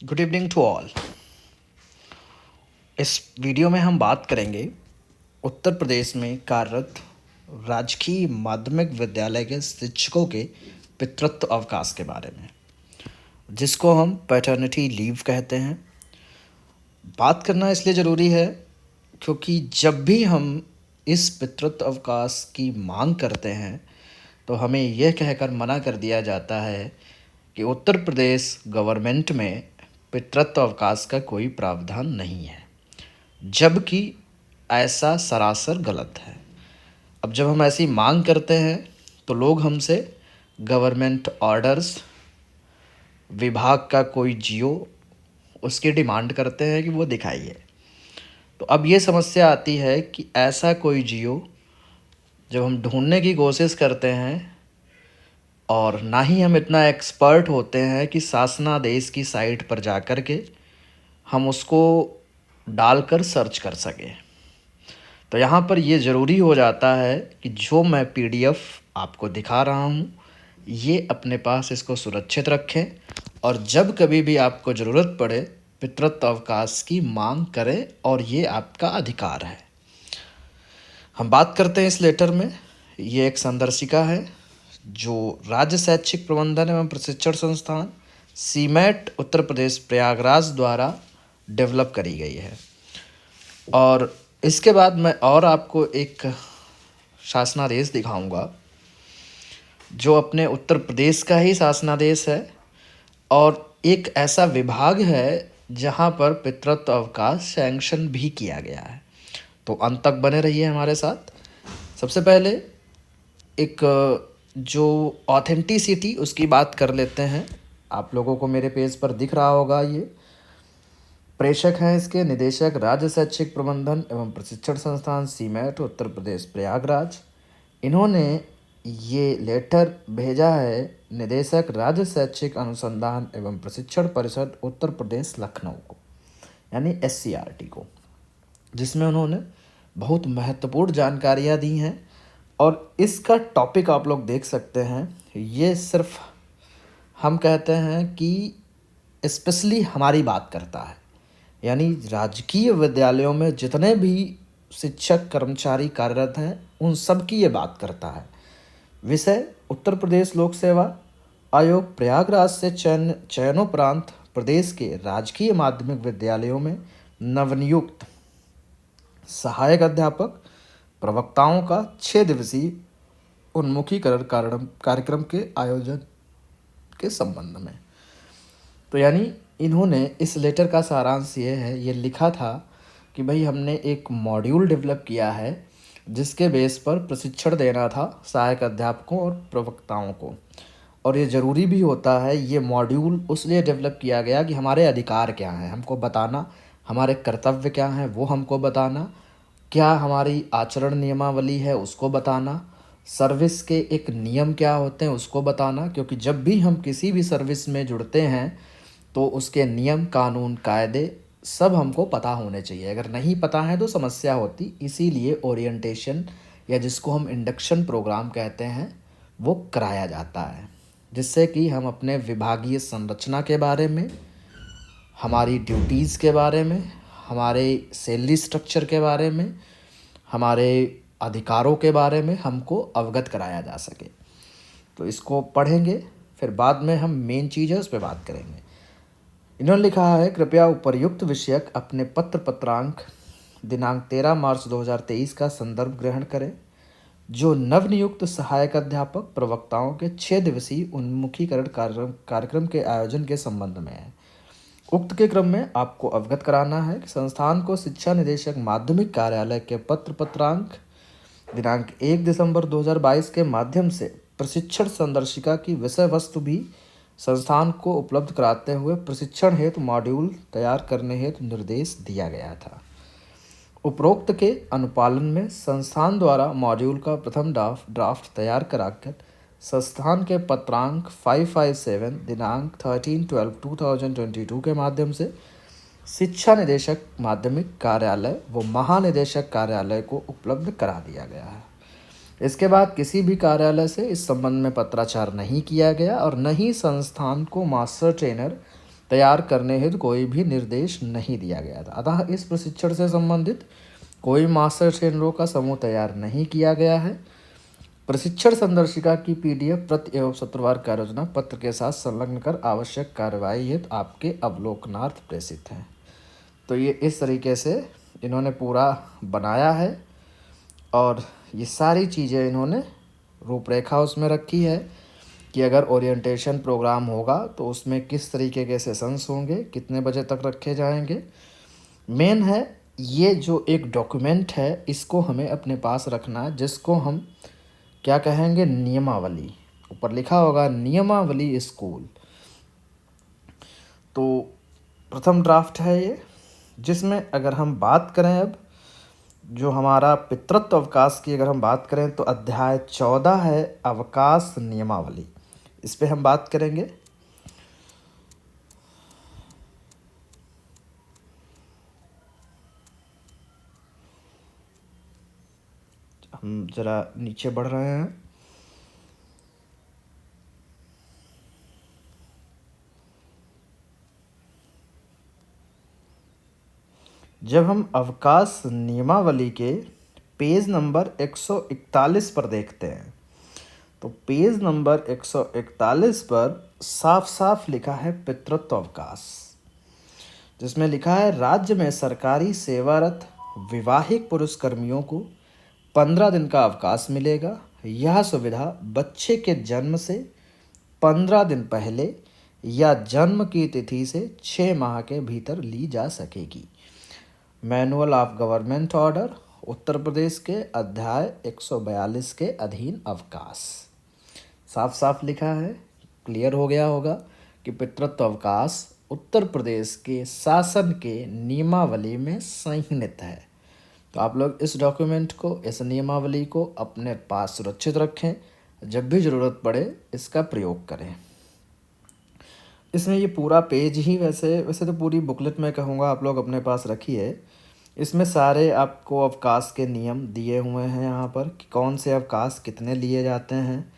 Good evening to all. इस video में हम बात करेंगे उत्तर प्रदेश में कार्यरत राजकीय माध्यमिक विद्यालय के शिक्षकों के पितृत्व अवकाश के बारे में, जिसको हम पैटर्निटी लीव कहते हैं। बात करना इसलिए ज़रूरी है क्योंकि जब भी हम इस पितृत्व अवकाश की मांग करते हैं तो हमें यह कहकर मना कर दिया जाता है कि उत्तर प्रदेश गवर्नमेंट में पितृत्व अवकाश का कोई प्रावधान नहीं है, जबकि ऐसा सरासर गलत है। अब जब हम ऐसी मांग करते हैं तो लोग हमसे गवर्नमेंट ऑर्डर्स, विभाग का कोई जियो, उसकी डिमांड करते हैं कि वो दिखाइए। तो अब ये समस्या आती है कि ऐसा कोई जियो जब हम ढूंढने की कोशिश करते हैं और ना ही हम इतना एक्सपर्ट होते हैं कि शासनादेश की साइट पर जाकर के हम उसको डालकर सर्च कर सकें, तो यहाँ पर ये ज़रूरी हो जाता है कि जो मैं पीडीएफ आपको दिखा रहा हूँ ये अपने पास इसको सुरक्षित रखें और जब कभी भी आपको ज़रूरत पड़े पितृत्व अवकाश की मांग करें, और ये आपका अधिकार है। हम बात करते हैं इस लेटर में। ये एक संदर्शिका है जो राज्य शैक्षिक प्रबंधन एवं प्रशिक्षण संस्थान सीमेट उत्तर प्रदेश प्रयागराज द्वारा डेवलप करी गई है। और इसके बाद मैं और आपको एक शासनादेश दिखाऊंगा जो अपने उत्तर प्रदेश का ही शासनादेश है और एक ऐसा विभाग है जहां पर पितृत्व अवकाश सैंक्शन भी किया गया है। तो अंत तक बने रहिए हमारे साथ। सबसे पहले एक जो ऑथेंटिसिटी उसकी बात कर लेते हैं। आप लोगों को मेरे पेज पर दिख रहा होगा, ये प्रेषक हैं इसके निदेशक राज्य शैक्षिक प्रबंधन एवं प्रशिक्षण संस्थान सीमेट उत्तर प्रदेश प्रयागराज। इन्होंने ये लेटर भेजा है निदेशक राज्य शैक्षिक अनुसंधान एवं प्रशिक्षण परिषद उत्तर प्रदेश लखनऊ को, यानी SCRT को, जिसमें उन्होंने बहुत महत्वपूर्ण जानकारियाँ दी हैं। और इसका टॉपिक आप लोग देख सकते हैं। ये सिर्फ हम कहते हैं कि स्पेशली हमारी बात करता है, यानी राजकीय विद्यालयों में जितने भी शिक्षक कर्मचारी कार्यरत हैं उन सब की ये बात करता है। विषय उत्तर प्रदेश लोक सेवा आयोग प्रयागराज से चयनोपरांत प्रदेश के राजकीय माध्यमिक विद्यालयों में नवनियुक्त सहायक अध्यापक प्रवक्ताओं का 6 दिवसीय उन्मुखीकरण कार्यक्रम के आयोजन के संबंध में। तो यानी इन्होंने इस लेटर का सारांश ये है, ये लिखा था कि भाई हमने एक मॉड्यूल डेवलप किया है जिसके बेस पर प्रशिक्षण देना था सहायक अध्यापकों और प्रवक्ताओं को, और ये ज़रूरी भी होता है। ये मॉड्यूल उसलिए डेवलप किया गया कि हमारे अधिकार क्या हैं हमको बताना, हमारे कर्तव्य क्या हैं वो हमको बताना, क्या हमारी आचरण नियमावली है उसको बताना, सर्विस के एक नियम क्या होते हैं उसको बताना। क्योंकि जब भी हम किसी भी सर्विस में जुड़ते हैं तो उसके नियम कानून कायदे सब हमको पता होने चाहिए। अगर नहीं पता है तो समस्या होती। इसीलिए ओरिएंटेशन या जिसको हम इंडक्शन प्रोग्राम कहते हैं वो कराया जाता है, जिससे कि हम अपने विभागीय संरचना के बारे में, हमारी ड्यूटीज़ के बारे में, हमारे सैलरी स्ट्रक्चर के बारे में, हमारे अधिकारों के बारे में हमको अवगत कराया जा सके। तो इसको पढ़ेंगे, फिर बाद में हम मेन चीज़ है उस पर बात करेंगे। इन्होंने लिखा है, कृपया उपर्युक्त विषयक अपने पत्रांक दिनांक 13 मार्च 2023 का संदर्भ ग्रहण करें, जो नवनियुक्त सहायक अध्यापक प्रवक्ताओं के 6 दिवसीय उन्मुखीकरण कार्यक्रम के आयोजन के संबंध में है। उक्त के क्रम में आपको अवगत कराना है कि संस्थान को शिक्षा निदेशक माध्यमिक कार्यालय के पत्रांक दिनांक 1 दिसंबर 2022 के माध्यम से प्रशिक्षण संदर्शिका की विषय वस्तु भी संस्थान को उपलब्ध कराते हुए प्रशिक्षण हेतु मॉड्यूल तैयार करने हेतु निर्देश दिया गया था। उपरोक्त के अनुपालन में संस्थान द्वारा मॉड्यूल का प्रथम ड्राफ्ट तैयार कराकर संस्थान के पत्रांक 557 दिनांक 13/12/2022 के माध्यम से शिक्षा निदेशक माध्यमिक कार्यालय व महानिदेशक कार्यालय को उपलब्ध करा दिया गया है। इसके बाद किसी भी कार्यालय से इस संबंध में पत्राचार नहीं किया गया और न ही संस्थान को मास्टर ट्रेनर तैयार करने हेतु कोई भी निर्देश नहीं दिया गया था। अतः इस प्रशिक्षण से संबंधित कोई मास्टर ट्रेनरों का समूह तैयार नहीं किया गया है। प्रशिक्षण संदर्शिका की पीडीएफ प्रति एवं सत्रवार कार्ययोजना पत्र के साथ संलग्न कर आवश्यक कार्रवाई हेतु आपके अवलोकनार्थ प्रेषित हैं। तो ये इस तरीके से इन्होंने पूरा बनाया है और ये सारी चीज़ें इन्होंने रूपरेखा उसमें रखी है कि अगर ओरिएंटेशन प्रोग्राम होगा तो उसमें किस तरीके के सेशंस होंगे, कितने बजे तक रखे जाएंगे। मेन है ये जो एक डॉक्यूमेंट है इसको हमें अपने पास रखना है, जिसको हम क्या कहेंगे, नियमावली। ऊपर लिखा होगा नियमावली स्कूल। तो प्रथम ड्राफ्ट है ये, जिसमें अगर हम बात करें अब जो हमारा पितृत्व अवकाश की अगर हम बात करें तो अध्याय 14 है अवकाश नियमावली। इस पे हम बात करेंगे। हम जरा नीचे बढ़ रहे हैं। जब हम अवकाश नियमावली के पेज नंबर 141 पर देखते हैं तो पेज नंबर 141 पर साफ साफ लिखा है पितृत्व अवकाश, जिसमें लिखा है राज्य में सरकारी सेवारत विवाहिक पुरुष कर्मियों को 15 दिन का अवकाश मिलेगा। यह सुविधा बच्चे के जन्म से 15 दिन पहले या जन्म की तिथि से 6 माह के भीतर ली जा सकेगी। Manual of government order Uttar Pradesh के अध्याय 142 के अधीन अवकाश। साफ साफ लिखा है, क्लियर हो गया होगा कि पितृत्व अवकाश उत्तर प्रदेश के शासन के नियमावली में संहित है। तो आप लोग इस डॉक्यूमेंट को, इस नियमावली को अपने पास सुरक्षित रखें, जब भी ज़रूरत पड़े इसका प्रयोग करें। इसमें ये पूरा पेज ही वैसे तो पूरी बुकलेट में कहूँगा आप लोग अपने पास रखिए। इसमें सारे आपको अवकाश के नियम दिए हुए हैं यहाँ पर कि कौन से अवकाश कितने लिए जाते हैं,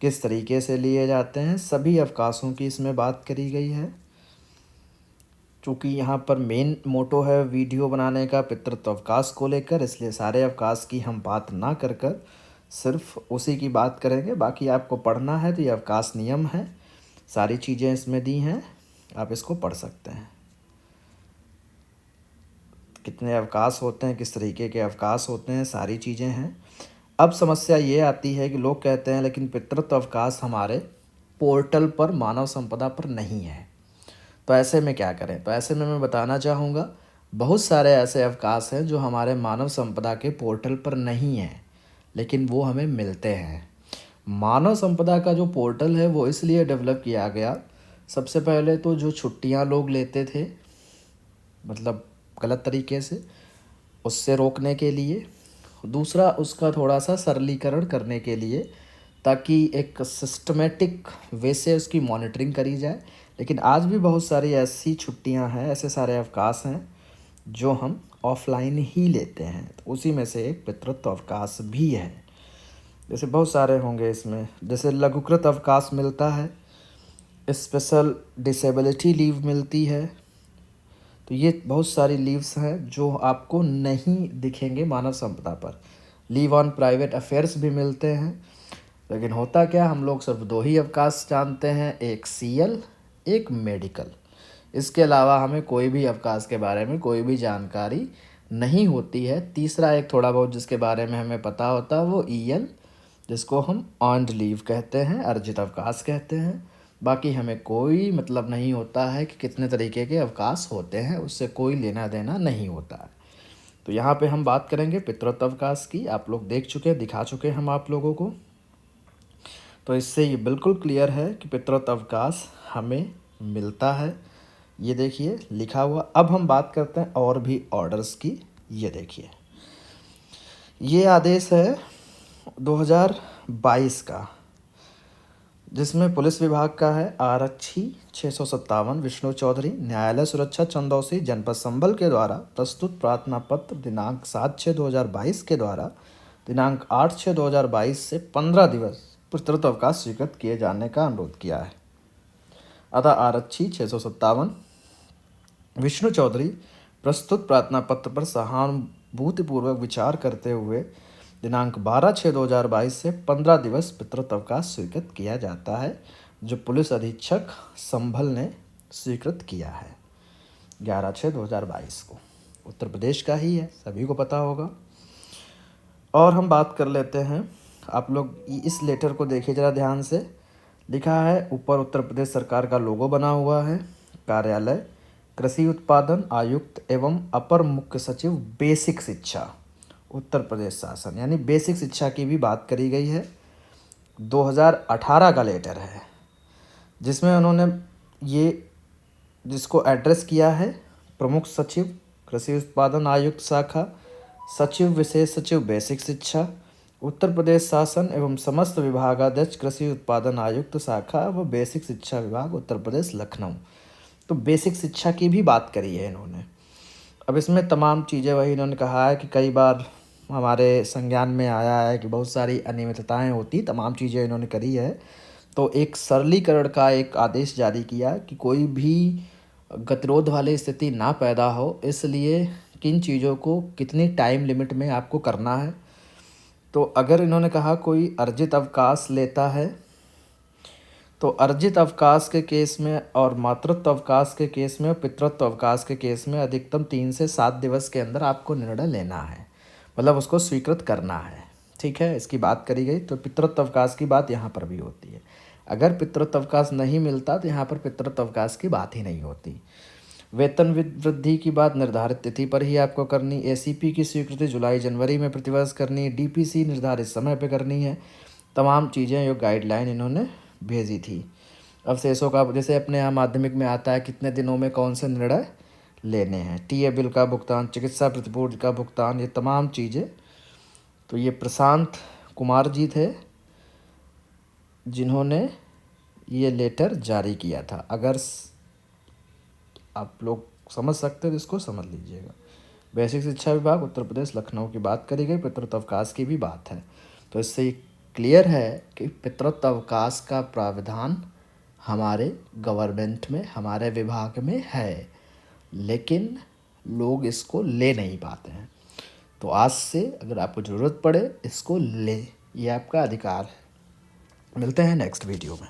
किस तरीके से लिए जाते हैं, सभी अवकाशों की इसमें बात करी गई है। चूँकि यहाँ पर मेन मोटो है वीडियो बनाने का पितृत्व अवकाश को लेकर, इसलिए सारे अवकाश की हम बात ना कर सिर्फ उसी की बात करेंगे। बाकी आपको पढ़ना है तो ये अवकाश नियम है, सारी चीज़ें इसमें दी हैं, आप इसको पढ़ सकते हैं। कितने अवकाश होते हैं, किस तरीके के अवकाश होते हैं, सारी चीज़ें हैं। अब समस्या ये आती है कि लोग कहते हैं लेकिन पितृत्व अवकाश हमारे पोर्टल पर मानव संपदा पर नहीं है, तो ऐसे में क्या करें। तो ऐसे में मैं बताना चाहूँगा बहुत सारे ऐसे अवकाश हैं जो हमारे मानव संपदा के पोर्टल पर नहीं हैं, लेकिन वो हमें मिलते हैं। मानव संपदा का जो पोर्टल है वो इसलिए डेवलप किया गया, सबसे पहले तो जो छुट्टियां लोग लेते थे मतलब गलत तरीके से, उससे रोकने के लिए, दूसरा उसका थोड़ा सा सरलीकरण करने के लिए, ताकि एक सिस्टमेटिक वे से उसकी मॉनिटरिंग करी जाए। लेकिन आज भी बहुत सारी ऐसी छुट्टियां हैं, ऐसे सारे अवकाश हैं जो हम ऑफलाइन ही लेते हैं, तो उसी में से एक पितृत्व अवकाश भी है। जैसे बहुत सारे होंगे इसमें, जैसे लघुकृत अवकाश मिलता है, स्पेशल डिसेबिलिटी लीव मिलती है। तो ये बहुत सारी लीव्स हैं जो आपको नहीं दिखेंगे मानव संपदा पर। लीव ऑन प्राइवेट अफेयर्स भी मिलते हैं। लेकिन होता क्या, हम लोग सिर्फ 2 ही अवकाश जानते हैं, एक सीएल, एक मेडिकल। इसके अलावा हमें कोई भी अवकाश के बारे में कोई भी जानकारी नहीं होती है। तीसरा एक थोड़ा बहुत जिसके बारे में हमें पता होता है वो ईएल, जिसको हम अर्न्ड लीव कहते हैं, अर्जित अवकाश कहते हैं। बाकी हमें कोई मतलब नहीं होता है कि कितने तरीके के अवकाश होते हैं, उससे कोई लेना देना नहीं होता है। तो यहाँ पे हम बात करेंगे पितृत्व अवकाश की। आप लोग देख चुके, दिखा चुके हम आप लोगों को, तो इससे ये बिल्कुल क्लियर है कि पितृत्व अवकाश हमें मिलता है। ये देखिए लिखा हुआ। अब हम बात करते हैं और भी ऑर्डर्स की। ये देखिए, ये आदेश है 2022 का, जिसमें पुलिस विभाग का है आरक्षी 657 विष्णु चौधरी, न्यायालय सुरक्षा चंदौसी, जनपद संभल के द्वारा प्रस्तुत प्रार्थना पत्र दिनांक 7/6/2022 के द्वारा दिनांक 8/6/2022 से 15 दिवस पितृत्व अवकाश स्वीकृत किए जाने का अनुरोध किया है। अतः आरक्षी 657। विष्णु चौधरी प्रस्तुत प्रार्थना पत्र पर सहानुभूतिपूर्वक विचार करते हुए दिनांक 12/6/2022 से 15 दिवस पितृत्व अवकाश स्वीकृत किया जाता है, जो पुलिस अधीक्षक संभल ने स्वीकृत किया है 11/6/2022 को। उत्तर प्रदेश का ही है, सभी को पता होगा। और हम बात कर लेते हैं, आप लोग इस लेटर को देखिए ज़रा ध्यान से। लिखा है ऊपर उत्तर प्रदेश सरकार का लोगो बना हुआ है। कार्यालय कृषि उत्पादन आयुक्त एवं अपर मुख्य सचिव बेसिक शिक्षा उत्तर प्रदेश शासन, यानी बेसिक शिक्षा की भी बात करी गई है। 2018 का लेटर है, जिसमें उन्होंने ये जिसको एड्रेस किया है प्रमुख सचिव कृषि उत्पादन आयुक्त शाखा, सचिव विशेष सचिव बेसिक शिक्षा उत्तर प्रदेश शासन एवं समस्त विभागाध्यक्ष कृषि उत्पादन आयुक्त शाखा व बेसिक शिक्षा विभाग उत्तर प्रदेश लखनऊ। तो बेसिक शिक्षा की भी बात करी है इन्होंने। अब इसमें तमाम चीज़ें वही इन्होंने कहा है कि कई बार हमारे संज्ञान में आया है कि बहुत सारी अनियमितताएं होती, तमाम चीज़ें इन्होंने करी है। तो एक सरलीकरण का एक आदेश जारी किया कि कोई भी गतिरोध वाली स्थिति ना पैदा हो, इसलिए किन चीज़ों को कितनी टाइम लिमिट में आपको करना है। तो अगर इन्होंने कहा कोई अर्जित अवकाश लेता है, तो अर्जित अवकाश के केस में और मातृत्व अवकाश के केस में और पितृत्व अवकाश के केस में अधिकतम 3 से 7 दिवस के अंदर आपको निर्णय लेना है, मतलब उसको स्वीकृत करना है। ठीक है, इसकी बात करी गई। तो पितृत्व अवकाश की बात यहाँ पर भी होती है। अगर पितृत्व अवकाश नहीं मिलता तो यहाँ पर पितृत्व अवकाश की बात ही नहीं होती। वेतन वृद्धि की बात निर्धारित तिथि पर ही आपको करनी। एसीपी की स्वीकृति जुलाई जनवरी में प्रतिवर्ष करनी। डीपीसी निर्धारित समय पर करनी है। तमाम चीज़ें जो गाइडलाइन इन्होंने भेजी थी। अवशेषों का जैसे अपने यहाँ माध्यमिक में आता है कितने दिनों में कौन से निर्णय लेने हैं, टीए बिल का भुगतान, चिकित्सा प्रतिपूर्ति का भुगतान, ये तमाम चीज़ें। तो ये प्रशांत कुमार जी थे जिन्होंने ये लेटर जारी किया था। अगर आप लोग समझ सकते हो तो इसको समझ लीजिएगा। बेसिक शिक्षा विभाग उत्तर प्रदेश लखनऊ की बात करी गई, पितृत्व अवकाश की भी बात है। तो इससे क्लियर है कि पितृत्व अवकाश का प्रावधान हमारे गवर्नमेंट में, हमारे विभाग में है, लेकिन लोग इसको ले नहीं पाते हैं। तो आज से अगर आपको ज़रूरत पड़े इसको ले, ये आपका अधिकार है। मिलते हैं नेक्स्ट वीडियो में।